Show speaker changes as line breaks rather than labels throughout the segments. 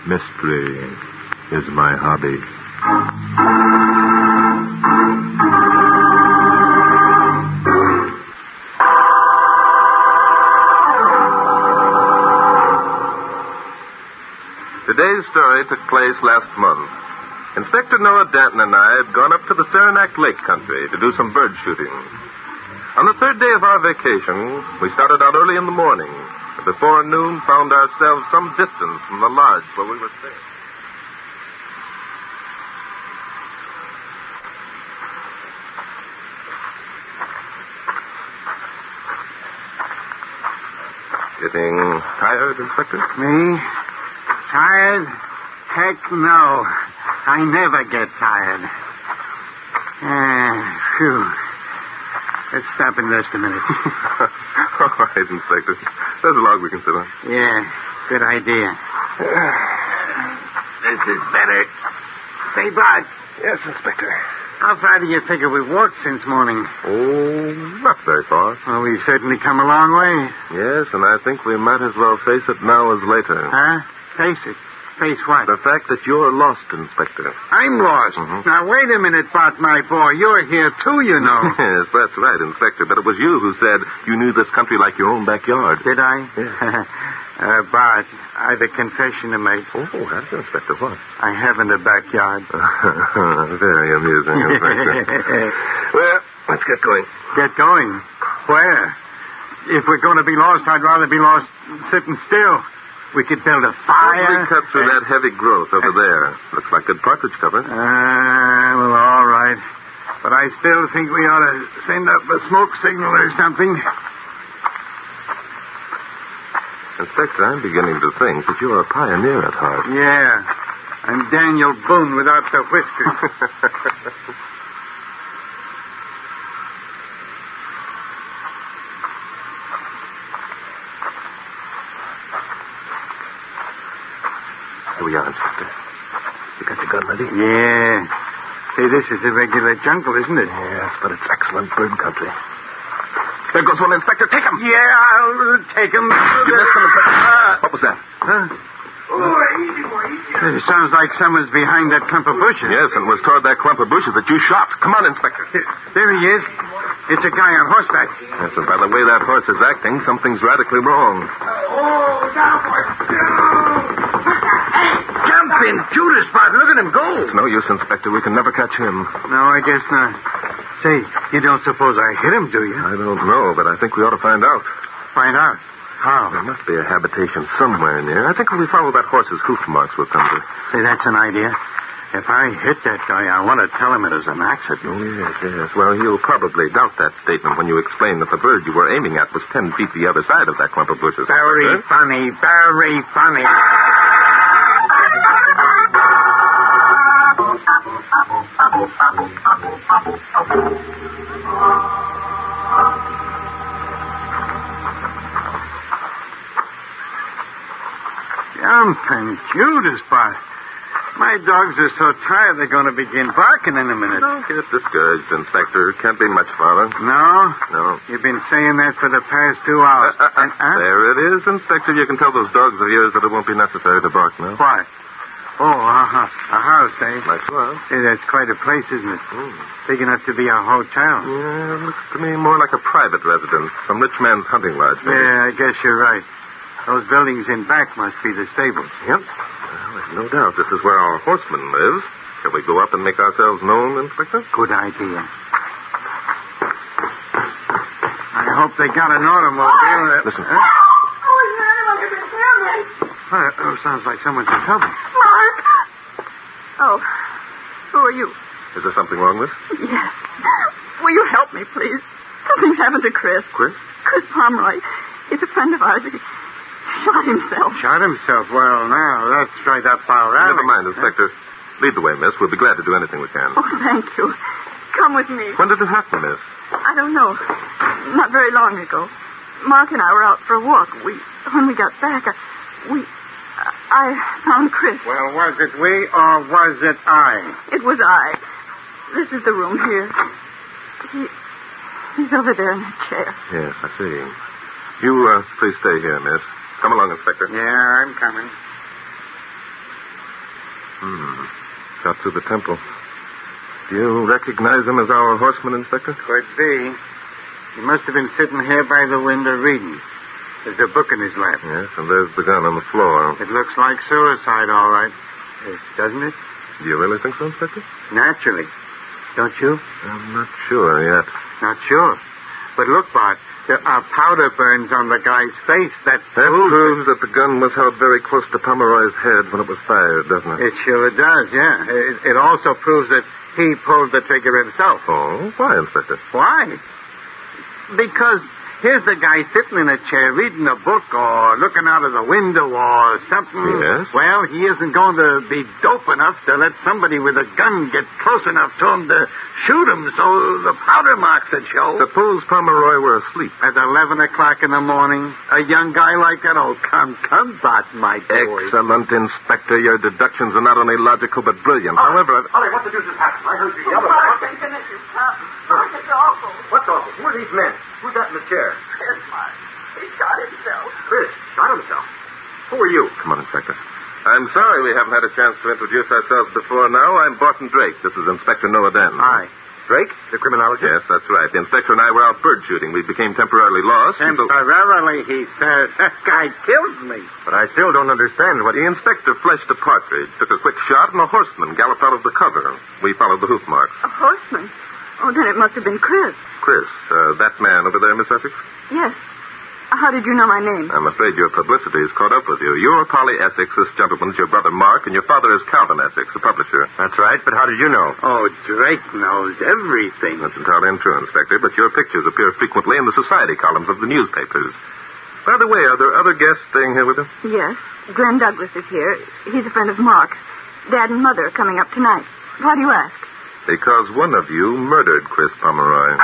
Mystery is my hobby.
Today's story took place last month. Inspector Noah Danton and I had gone up to the Saranac Lake country to do some bird shooting. On the third day of our vacation, we started out early in the morning, and before noon found ourselves some distance from the lodge where we were staying. Getting tired, Inspector?
Me? Tired? Heck no. I never get tired. Phew. Let's stop and rest a minute.
All right, Inspector. There's a log we can sit on.
Yeah, good idea. This is better. Say, Bart.
Yes, Inspector.
How far do you figure we've walked since morning?
Oh, not very far.
Well, we've certainly come a long way.
Yes, and I think we might as well face it now as later.
Huh? Face it. Face what?
The fact that you're lost, Inspector.
I'm lost.
Mm-hmm.
Now, wait a minute, Bart, my boy. You're here, too, you know.
Yes, that's right, Inspector. But it was you who said you knew this country like your own backyard.
Did I?
Yeah.
Bart, I've a confession to make.
Oh, that's Inspector. What?
I haven't a backyard.
Very amusing, Inspector. Well, let's get going.
Get going? Where? If we're going to be lost, I'd rather be lost sitting still. We could build a fire.
We cut through that heavy growth over there. Looks like good partridge cover.
Well, all right. But I still think we ought to send up a smoke signal or something.
Inspector, I'm beginning to think that you're a pioneer at heart.
Yeah. I'm Daniel Boone without the whiskers.
Here we are, Inspector. You got your gun ready?
Yeah. Say, this is a regular jungle, isn't it?
Yes, but it's excellent bird country. There goes one, Inspector. Take him.
Yeah, I'll take him.
You missed him, Inspector. What was that?
Huh? Oh, easy, boy, easy. It sounds like someone's behind that clump of bushes.
Yes, and it was toward that clump of bushes that you shot. Come on, Inspector.
There he is. It's a guy on horseback.
Yes, and by the way that horse is acting, something's radically wrong.
Down, boy. Hey, jumping Judas, Bart. Look at him go.
It's no use, Inspector. We can never catch him.
No, I guess not. Say, you don't suppose I hit him, do you?
I don't know, but I think we ought to find out.
Find out? How?
There must be a habitation somewhere near. I think if we follow that horse's hoof marks, we'll come to it.
Say, that's an idea. If I hit that guy, I want to tell him it was an accident.
Oh, yes. Well, he'll probably doubt that statement when you explain that the bird you were aiming at was 10 feet the other side of that clump of bushes.
Very funny, very funny. Jumping Judas, Bart. My dogs are so tired they're going to begin barking in a minute.
Don't get discouraged, Inspector. It can't be much farther.
No?
No.
You've been saying that for the past 2 hours.
There it is, Inspector. You can tell those dogs of yours that it won't be necessary to bark now.
What? Oh, a house, eh?
That's well.
Say, that's quite a place, isn't it? Big enough to be a hotel.
Yeah, it looks to me more like a private residence. Some rich man's hunting lodge, maybe.
Yeah, I guess you're right. Those buildings in back must be the stables.
Yep. Well, there's no doubt this is where our horseman lives. Shall we go up and make ourselves known, Inspector?
Good idea. I hope they got an automobile.
Listen.
Huh?
Oh,
sounds like someone's in trouble.
Mark! Oh, who are you?
Is there something wrong with?
Yes. Will you help me, please? Something's happened to Chris.
Chris?
Chris Pomeroy. He's a friend of ours. He shot himself.
Shot himself? Well, now, that's right up our alley.
Never mind, Inspector. Lead the way, miss. We'll be glad to do anything we can.
Oh, thank you. Come with me.
When did it happen, miss?
I don't know. Not very long ago. Mark and I were out for a walk. When we got back, I found Chris.
Well, was it we or was it I?
It was I. This is the room here. He's over there in the chair.
Yes, I see. You, please stay here, miss. Come along, Inspector.
Yeah, I'm coming.
Got through the temple. Do you recognize him as our horseman, Inspector?
Could be. He must have been sitting here by the window reading. There's a book in his lap.
Yes, and there's the gun on the floor.
It looks like suicide, all right. Doesn't it?
Do you really think so, Inspector?
Naturally. Don't you?
I'm not sure yet.
Not sure. But look, Bart, there are powder burns on the guy's face. That
proves that the gun was held very close to Pomeroy's head when it was fired, doesn't it?
It sure does, yeah. It also proves that he pulled the trigger himself.
Oh, why, Inspector?
Why? Because here's the guy sitting in a chair reading a book or looking out of the window or something.
Yes?
Well, he isn't going to be dope enough to let somebody with a gun get close enough to him to shoot him so the powder marks would show.
Suppose Pomeroy were asleep.
At 11 o'clock in the morning, a young guy like that? Oh, come, Bart, my boy.
Excellent, Inspector. Your deductions are not only logical but brilliant. However,
Ollie, what the deuce has happened? I heard you yell.
Mark, you can't. Mark, it's awful.
What's awful? Who are these men? Who's that in the chair?
Chris, Mark. He shot himself.
Chris shot himself. Who are you?
Come on, Inspector. I'm sorry we haven't had a chance to introduce ourselves before now. I'm Barton Drake. This is Inspector Noah Danton.
Hi. Drake, the criminologist?
Yes, that's right. The inspector and I were out bird shooting. We became temporarily lost.
Temporarily, he says. That guy killed me.
But I still don't understand what...
The inspector fleshed a partridge, took a quick shot, and a horseman galloped out of the cover. We followed the hoof marks.
A horseman? Oh, then it must have been Chris.
Chris, that man over there, Miss Essex?
Yes. How did you know my name?
I'm afraid your publicity has caught up with you. You're Polly Essex, this gentleman's your brother Mark, and your father is Calvin Essex, the publisher.
That's right, but how did you know?
Oh, Drake knows everything.
That's entirely untrue, Inspector, but your pictures appear frequently in the society columns of the newspapers. By the way, are there other guests staying here with us?
Yes. Glenn Douglas is here. He's a friend of Mark's. Dad and Mother are coming up tonight. Why do you ask?
Because one of you murdered Chris Pomeroy.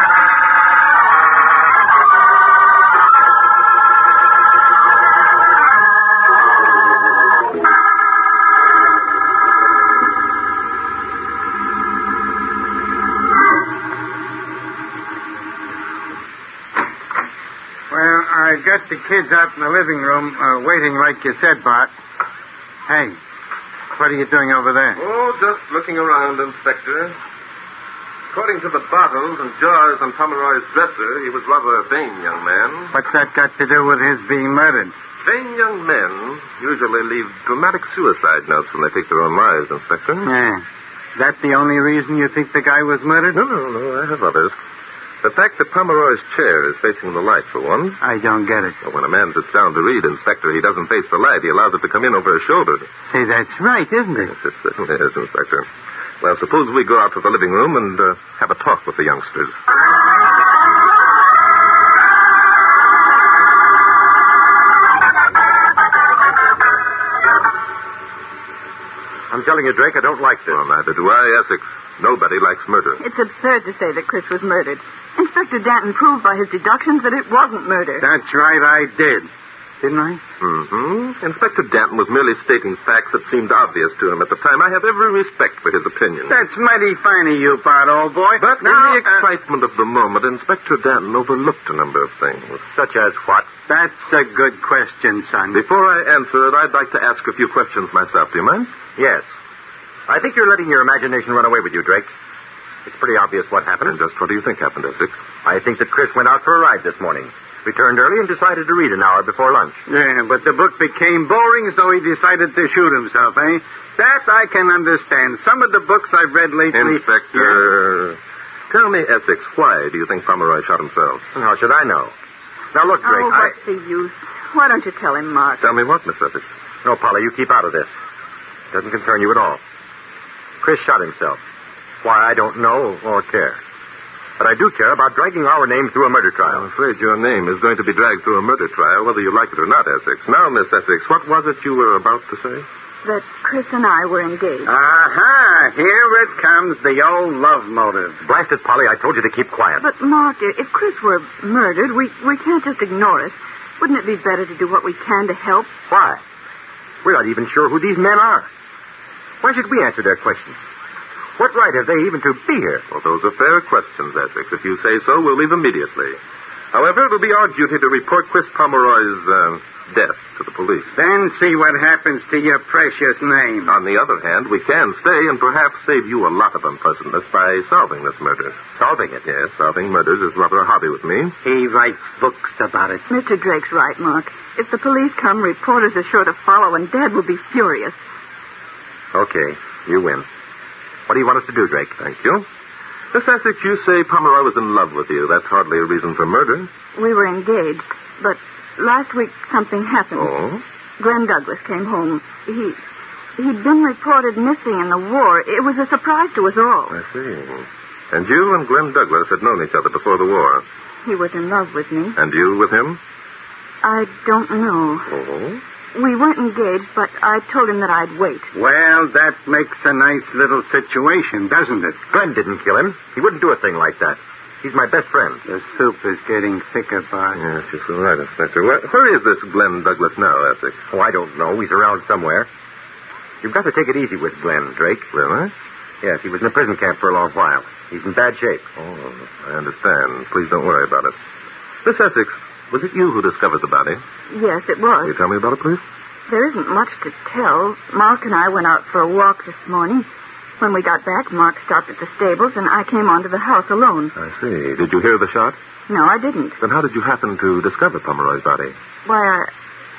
I got the kids out in the living room, waiting like you said, Bart. Hey, what are you doing over there?
Oh, just looking around, Inspector. According to the bottles and jars on Pomeroy's dresser, he was rather a vain young man.
What's that got to do with his being murdered?
Vain young men usually leave dramatic suicide notes when they take their own lives, Inspector.
Yeah. Is that the only reason you think the guy was murdered?
No, I have others. The fact that Pomeroy's chair is facing the light, for one.
I don't get it.
But when a man sits down to read, Inspector, he doesn't face the light. He allows it to come in over his shoulder.
Say, that's right, isn't it?
Yes, it certainly is, Inspector. Well, suppose we go out to the living room and have a talk with the youngsters.
I'm telling you, Drake, I don't like this.
Well, neither do I, Essex. Nobody likes murder.
It's absurd to say that Chris was murdered. Inspector Danton proved by his deductions that it wasn't murder.
That's right, I did. Didn't I?
Mm-hmm. Inspector Danton was merely stating facts that seemed obvious to him at the time. I have every respect for his opinion.
That's mighty fine of you, Bart, old boy.
But in the excitement of the moment, Inspector Danton overlooked a number of things.
Such as what?
That's a good question, son.
Before I answer it, I'd like to ask a few questions myself. Do you mind?
Yes. I think you're letting your imagination run away with you, Drake. It's pretty obvious what happened.
And just what do you think happened, Essex?
I think that Chris went out for a ride this morning. Returned early and decided to read an hour before lunch.
Yeah, but the book became boring, so he decided to shoot himself, eh? That I can understand. Some of the books I've read lately...
Inspector, tell me, Essex, why do you think Pomeroy shot himself?
And how should I know? Now, look, Drake,
what's the use? Why don't you tell him, Mark?
Tell me what, Miss Essex?
No, Polly, you keep out of this. It doesn't concern you at all. Chris shot himself. Why, I don't know or care. But I do care about dragging our name through a murder trial.
I'm afraid your name is going to be dragged through a murder trial, whether you like it or not, Essex. Now, Miss Essex, what was it you were about to say?
That Chris and I were engaged.
Aha! Here it comes, the old love motive.
Blast it, Polly, I told you to keep quiet.
But, Mark, dear, if Chris were murdered, we can't just ignore it. Wouldn't it be better to do what we can to help?
Why? We're not even sure who these men are. Why should we answer their questions? What right have they even to be here?
Well, those are fair questions, Essex. If you say so, we'll leave immediately. However, it will be our duty to report Chris Pomeroy's death to the police.
Then see what happens to your precious name.
On the other hand, we can stay and perhaps save you a lot of unpleasantness by solving this murder.
Solving it?
Yes, solving murders is rather a hobby with me.
He writes books about it.
Mr. Drake's right, Mark. If the police come, reporters are sure to follow, and Dad will be furious.
Okay, you win. What do you want us to do, Drake?
Thank you. Miss Essex, you say Pomeroy was in love with you. That's hardly a reason for murder.
We were engaged, but last week something happened.
Oh?
Glenn Douglas came home. He'd been reported missing in the war. It was a surprise to us all.
I see. And you and Glenn Douglas had known each other before the war.
He was in love with me.
And you with him?
I don't know.
Oh?
We weren't engaged, but I told him that I'd wait.
Well, that makes a nice little situation, doesn't it?
Glenn didn't kill him. He wouldn't do a thing like that. He's my best friend.
The soup is getting thicker, Bart.
Yes, you're so right, Inspector. Where is this Glenn Douglas now, Essex?
Oh, I don't know. He's around somewhere. You've got to take it easy with Glenn, Drake.
Really?
Yes, he was in a prison camp for a long while. He's in bad shape.
Oh, I understand. Please don't worry about it. Miss Essex, was it you who discovered the body?
Yes, it
Can
was.
you tell me about it, please?
There isn't much to tell. Mark and I went out for a walk this morning. When we got back, Mark stopped at the stables, and I came on to the house alone.
I see. Did you hear the shot?
No, I didn't.
Then how did you happen to discover Pomeroy's body?
Why,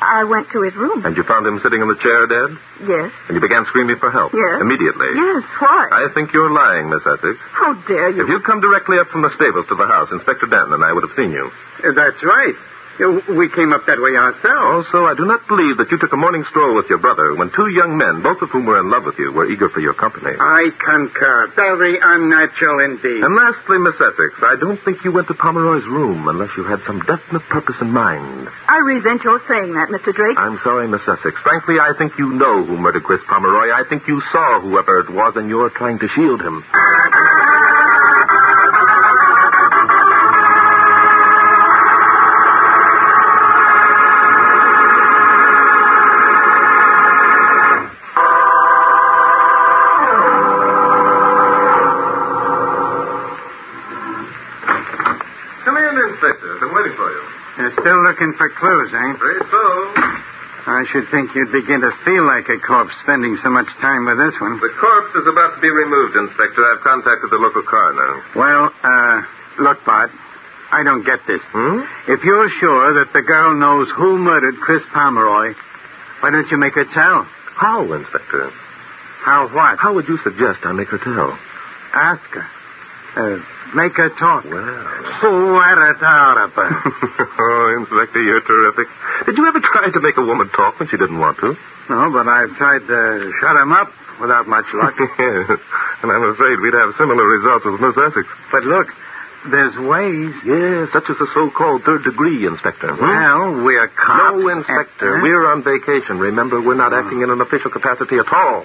I went to his room.
And you found him sitting in the chair dead?
Yes.
And you began screaming for help?
Yes.
Immediately?
Yes, why?
I think you're lying, Miss Essex.
How dare you?
If you'd come directly up from the stables to the house, Inspector Danton and I would have seen you.
That's right. We came up that way ourselves.
Also, I do not believe that you took a morning stroll with your brother when two young men, both of whom were in love with you, were eager for your company.
I concur. Very unnatural indeed.
And lastly, Miss Essex, I don't think you went to Pomeroy's room unless you had some definite purpose in mind.
I resent your saying that, Mr. Drake.
I'm sorry, Miss Essex. Frankly, I think you know who murdered Chris Pomeroy. I think you saw whoever it was, and you're trying to shield him.
You're still looking for clues, eh?
Afraid so.
I should think you'd begin to feel like a corpse spending so much time with this one.
The corpse is about to be removed, Inspector. I've contacted the local coroner.
Well, look, Bart, I don't get this. If you're sure that the girl knows who murdered Chris Pomeroy, why don't you make her tell?
How, Inspector?
How what?
How would you suggest I make her tell?
Ask her. Make her talk.
Well.
Oh,
Inspector, you're terrific. Did you ever try to make a woman talk when she didn't want to?
No, but I've tried to shut him up without much luck.
Yes, and I'm afraid we'd have similar results with Miss Essex.
But look, there's ways.
Yes, such as the so-called third degree, Inspector.
Well, we're cops.
No, Inspector. We're on vacation. Remember, we're not acting in an official capacity at all.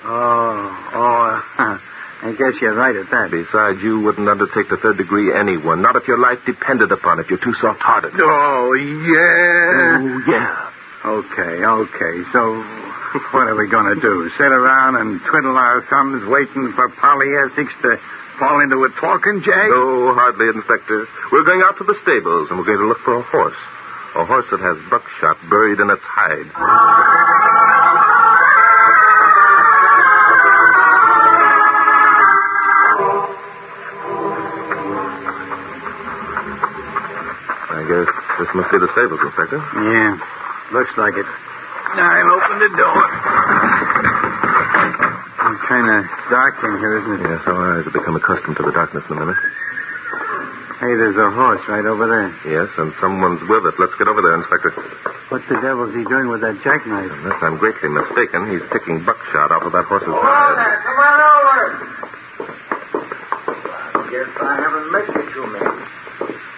I guess you're right at that.
Besides, you wouldn't undertake the third degree anyone. Not if your life depended upon it. You're too soft-hearted.
Oh, yeah.
Oh, yeah.
Okay. So, what are we going to do? Sit around and twiddle our thumbs waiting for Polly Essex to fall into a talking jag?
No, hardly, Inspector. We're going out to the stables, and we're going to look for a horse. A horse that has buckshot buried in its hide. I guess this must be the stables, Inspector.
Yeah, looks like it. I'll open the door. It's kind of dark in here, isn't it?
Yes, our eyes have become accustomed to the darkness in a minute.
Hey, there's a horse right over there.
Yes, and someone's with it. Let's get over there, Inspector.
What the devil's he doing with that jackknife?
Unless I'm greatly mistaken, he's picking buckshot off of that horse's
Come on
hide.
there. Come on over. Guess I have a message you me.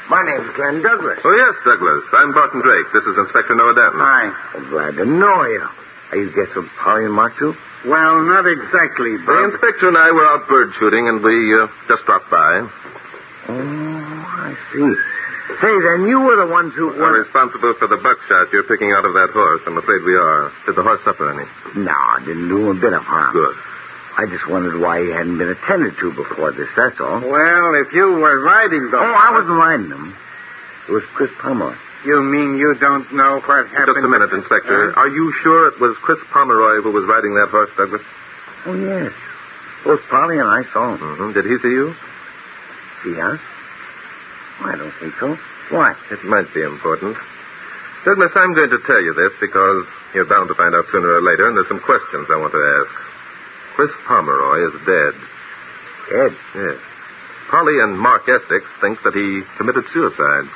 My name's Glenn Douglas.
Oh, yes, Douglas. I'm Barton Drake. This is Inspector Noah Danton.
Hi.
I'm glad to know you. Are you guess what Polly and Mark do?
Well, not exactly,
The
but...
inspector and I were out bird shooting, and we just dropped by.
Oh, I see. Say, then you were the ones who
We're
were...
responsible for the buckshot you're picking out of that horse. I'm afraid we are. Did the horse suffer any?
No, didn't do him a bit of harm.
Good.
I just wondered why he hadn't been attended to before this, that's all.
Well, if you were riding the
Oh, I wasn't riding him. It was Chris Pomeroy.
You mean you don't know what happened?
Just a minute, Inspector. Are you sure it was Chris Pomeroy who was riding that horse, Douglas?
Oh, yes. Both Polly and I saw him.
Mm-hmm. Did he see you?
See us? I don't think so. Why?
It might be important. Douglas, I'm going to tell you this because you're bound to find out sooner or later, and there's some questions I want to ask. Chris Pomeroy is dead.
Dead?
Yes. Polly and Mark Essex think that he committed suicide.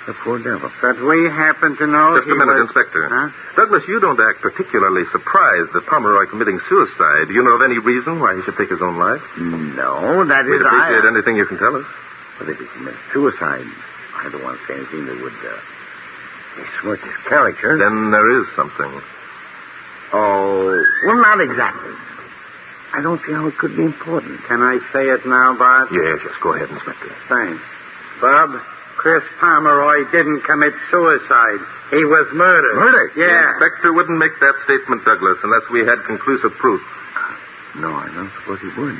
The poor devil.
But we happen to know
Just a minute, Inspector.
Huh?
Douglas, you don't act particularly surprised at Pomeroy committing suicide. Do you know of any reason why he should take his own life?
No, that is
We'd appreciate anything you can tell us.
But if he committed suicide, I don't want to say anything that would besmirch his character.
Then there is something.
Oh, well, not exactly. I don't see how it could be important.
Can I say it now, Bart?
Yes, go ahead, Inspector.
Thanks. Bob, Chris Pomeroy didn't commit suicide. He was murdered.
Murdered?
The
Yeah.
Inspector wouldn't make that statement, Douglas, unless we had conclusive proof.
No, I don't suppose he would.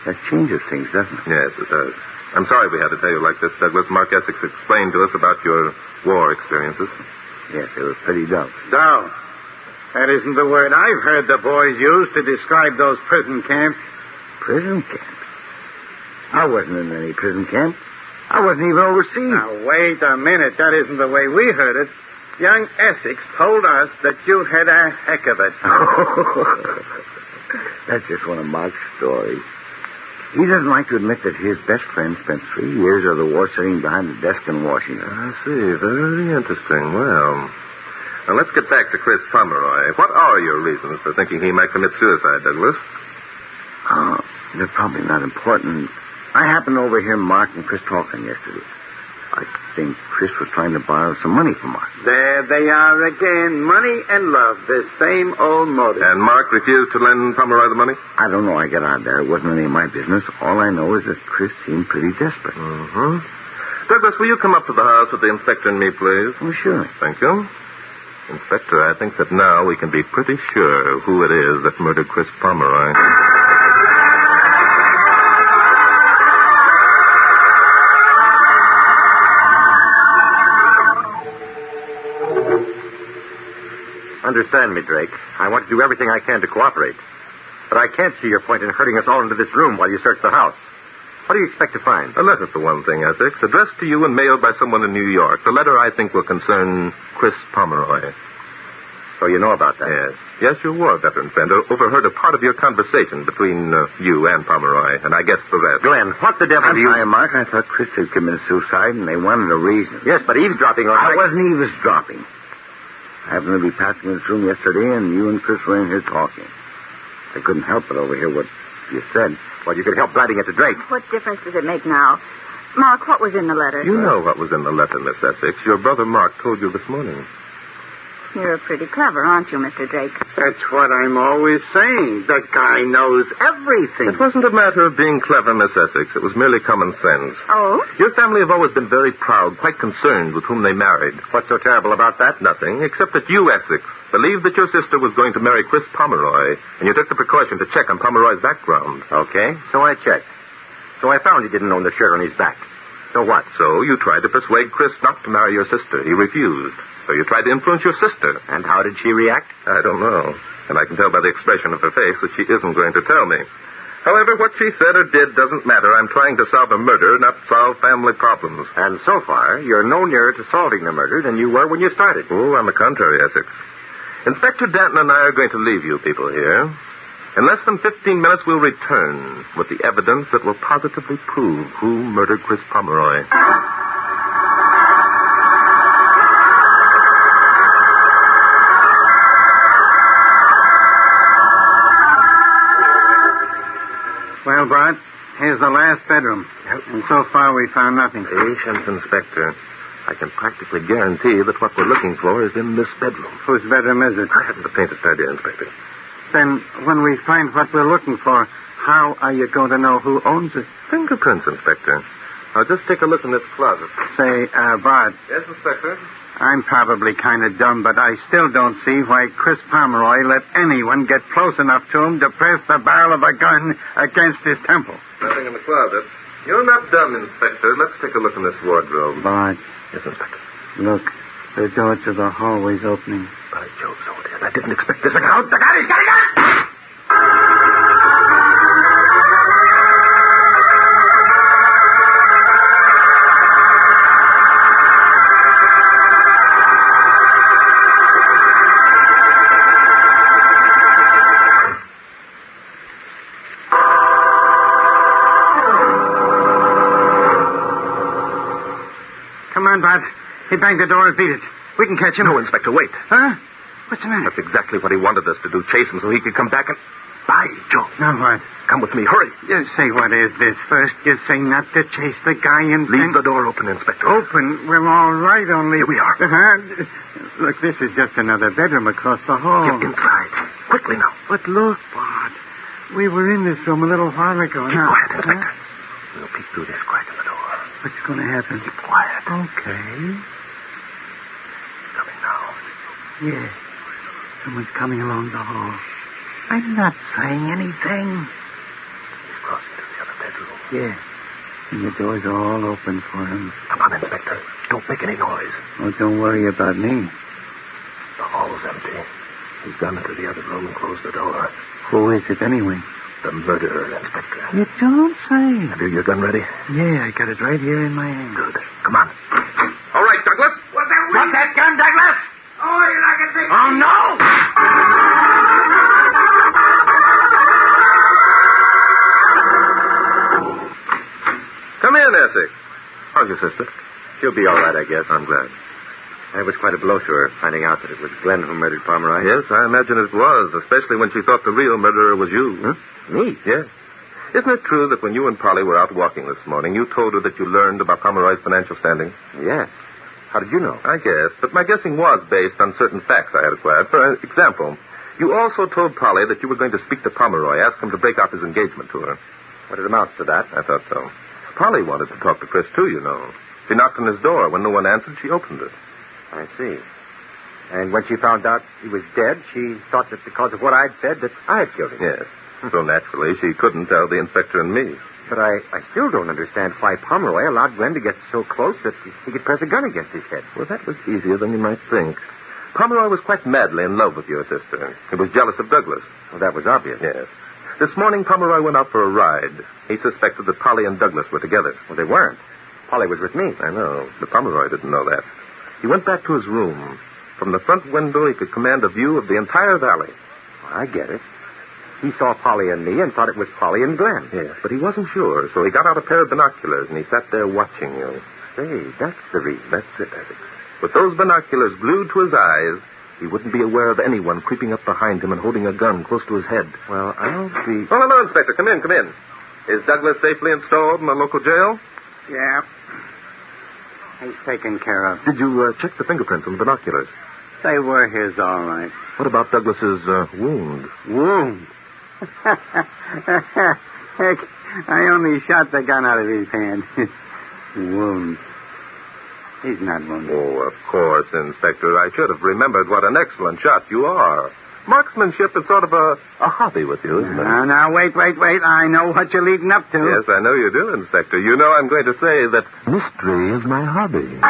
That changes things, doesn't it?
Yes, it does. I'm sorry we had to tell you like this, Douglas. Mark Essex explained to us about your war experiences.
Yes, it was pretty dull.
Dull. That isn't the word I've heard the boys use to describe those prison camps.
Prison camp? I wasn't in any prison camp. I wasn't even overseas.
Now, wait a minute. That isn't the way we heard it. Young Essex told us that you had a heck of it.
That's just one of Mark's stories. He doesn't like to admit that his best friend spent 3 years of the war sitting behind a desk in Washington.
I see. Very interesting. Well, now let's get back to Chris Pomeroy. What are your reasons for thinking he might commit suicide, Douglas?
They're probably not important. I happened to overhear Mark and Chris talking yesterday. I think Chris was trying to borrow some money from Mark.
There they are again. Money and love. The same old motive.
And Mark refused to lend Pomeroy the money?
I don't know how I got out there. It wasn't any of my business. All I know is that Chris seemed pretty desperate.
Mm-hmm. Douglas, will you come up to the house with the inspector and me, please?
Oh, sure.
Thank you. Inspector, I think that now we can be pretty sure who it is that murdered Chris Pomeroy.
Understand me, Drake. I want to do everything I can to cooperate. But I can't see your point in herding us all into this room while you search the house. What do you expect to find?
A letter, for one thing, Essex, addressed to you and mailed by someone in New York. The letter, I think, will concern Chris Pomeroy.
So you know about that?
Yes. Yes, your war veteran friend overheard a part of your conversation between you and Pomeroy, and I guess the rest.
Glenn, what the devil do you...
I'm sorry, Mark. I thought Chris had committed suicide, and they wanted a reason.
Yes, but eavesdropping on...
I wasn't eavesdropping. I happened to be passing this room yesterday, and you and Chris were in here talking. I couldn't help but overhear what you said.
Well, you could help writing it to Drake.
What difference does it make now? Mark, what was in the letter?
You know what was in the letter, Miss Essex. Your brother Mark told you this morning.
You're pretty clever, aren't you, Mr. Drake?
That's what I'm always saying. That guy knows everything.
It wasn't a matter of being clever, Miss Essex. It was merely common sense.
Oh?
Your family have always been very proud, quite concerned with whom they married.
What's so terrible about that?
Nothing, except that you, Essex, believed that your sister was going to marry Chris Pomeroy, and you took the precaution to check on Pomeroy's background.
Okay, so I checked. So I found he didn't own the shirt on his back. So what?
So you tried to persuade Chris not to marry your sister. He refused. So you tried to influence your sister.
And how did she react?
I don't know. And I can tell by the expression of her face that she isn't going to tell me. However, what she said or did doesn't matter. I'm trying to solve a murder, not solve family problems.
And so far, you're no nearer to solving the murder than you were when you started.
Oh, on the contrary, Essex. Inspector Danton and I are going to leave you people here. In less than 15 minutes, we'll return with the evidence that will positively prove who murdered Chris Pomeroy.
Well, Bart, here's the last bedroom. And so far, we found nothing.
Patience, Inspector. I can practically guarantee that what we're looking for is in this bedroom.
Whose bedroom is it?
I haven't the faintest idea, Inspector.
Then, when we find what we're looking for, how are you going to know who owns it?
Fingerprints, Inspector. Now, just take a look in this closet.
Say, Bart,
Yes, Inspector?
I'm probably kind of dumb, but I still don't see why Chris Pomeroy let anyone get close enough to him to press the barrel of a gun against his temple.
Nothing in the closet. You're not dumb, Inspector. Let's take a look in this wardrobe.
Bart,
Yes, Inspector.
Look, the door to the hallway's opening.
By Jove, so it is. I didn't expect this account. The guy, he's got a gun!
Come on, Bud. He banged the door and beat it. We can catch him.
No, Inspector, wait.
Huh? What's the matter?
That's exactly what he wanted us to do, chase him so he could come back and... By Jove.
Now what?
Come with me, hurry.
You say, what is this? First, you say not to chase the guy and
Leave the door open, Inspector.
Open? Well, all right, only...
Here we are.
Look, this is just another bedroom across the hall.
Get inside. Quickly now.
But look, Bud. We were in this room a little while ago.
Keep quiet, Inspector. We'll peek through this crack in the door.
What's going to happen?
Keep quiet.
Okay.
Coming now.
Yeah. Someone's coming along the hall. I'm not saying anything.
He's crossing to the other bedroom.
Yeah. And the doors are all open for him.
Come on, Inspector. Don't make any noise.
Oh, don't worry about me.
The hall's empty. He's gone into the other room and closed the door.
Who is it anyway?
The murderer, Inspector.
You don't say.
Have you your gun ready?
Yeah, I got it right here in my hand.
Good. Come on. All right, Douglas.
What's that gun, Douglas? Oh, you're not going to take...
Oh, no!
Come in, Essex. How's your sister?
She'll be all right, I guess.
I'm glad.
It was quite a blow to her, finding out that it was Glenn who murdered Pomeroy.
Yes, I imagine it was, especially when she thought the real murderer was you.
Huh? Me?
Yes. Isn't it true that when you and Polly were out walking this morning, you told her that you learned about Pomeroy's financial standing?
Yes. How did you know?
I guess, but my guessing was based on certain facts I had acquired. For example, you also told Polly that you were going to speak to Pomeroy, ask him to break off his engagement to her.
What it amounts to that?
I thought so. Polly wanted to talk to Chris, too, you know. She knocked on his door. When no one answered, she opened it.
I see. And when she found out he was dead, she thought that because of what I'd said, that I had killed him.
Yes. So naturally, she couldn't tell the inspector and me.
But I still don't understand why Pomeroy allowed Glenn to get so close that he could press a gun against his head.
Well, that was easier than you might think. Pomeroy was quite madly in love with your sister. He was jealous of Douglas.
Well, that was obvious.
Yes. This morning, Pomeroy went out for a ride. He suspected that Polly and Douglas were together.
Well, they weren't. Polly was with me.
I know, but Pomeroy didn't know that. He went back to his room. From the front window, he could command a view of the entire valley.
I get it. He saw Polly and me and thought it was Polly and Glenn.
Yes, but he wasn't sure, so he got out a pair of binoculars and he sat there watching you.
Say, that's the reason.
That's it, Essex. With those binoculars glued to his eyes, he wouldn't be aware of anyone creeping up behind him and holding a gun close to his head.
Well, I'll be...
Oh, hello, Inspector. Come in, come in. Is Douglas safely installed in the local jail?
Yeah. He's taken care of.
Did you check the fingerprints on the binoculars?
They were his, all right.
What about Douglas's wound?
Wound? Heck, I only shot the gun out of his hand. Wound. He's not wounded.
Oh, of course, Inspector. I should have remembered what an excellent shot you are. Marksmanship is sort of a hobby with you, isn't it?
Now, wait. I know what you're leading up to.
Yes, I know you do, Inspector. You know I'm going to say that mystery is my hobby.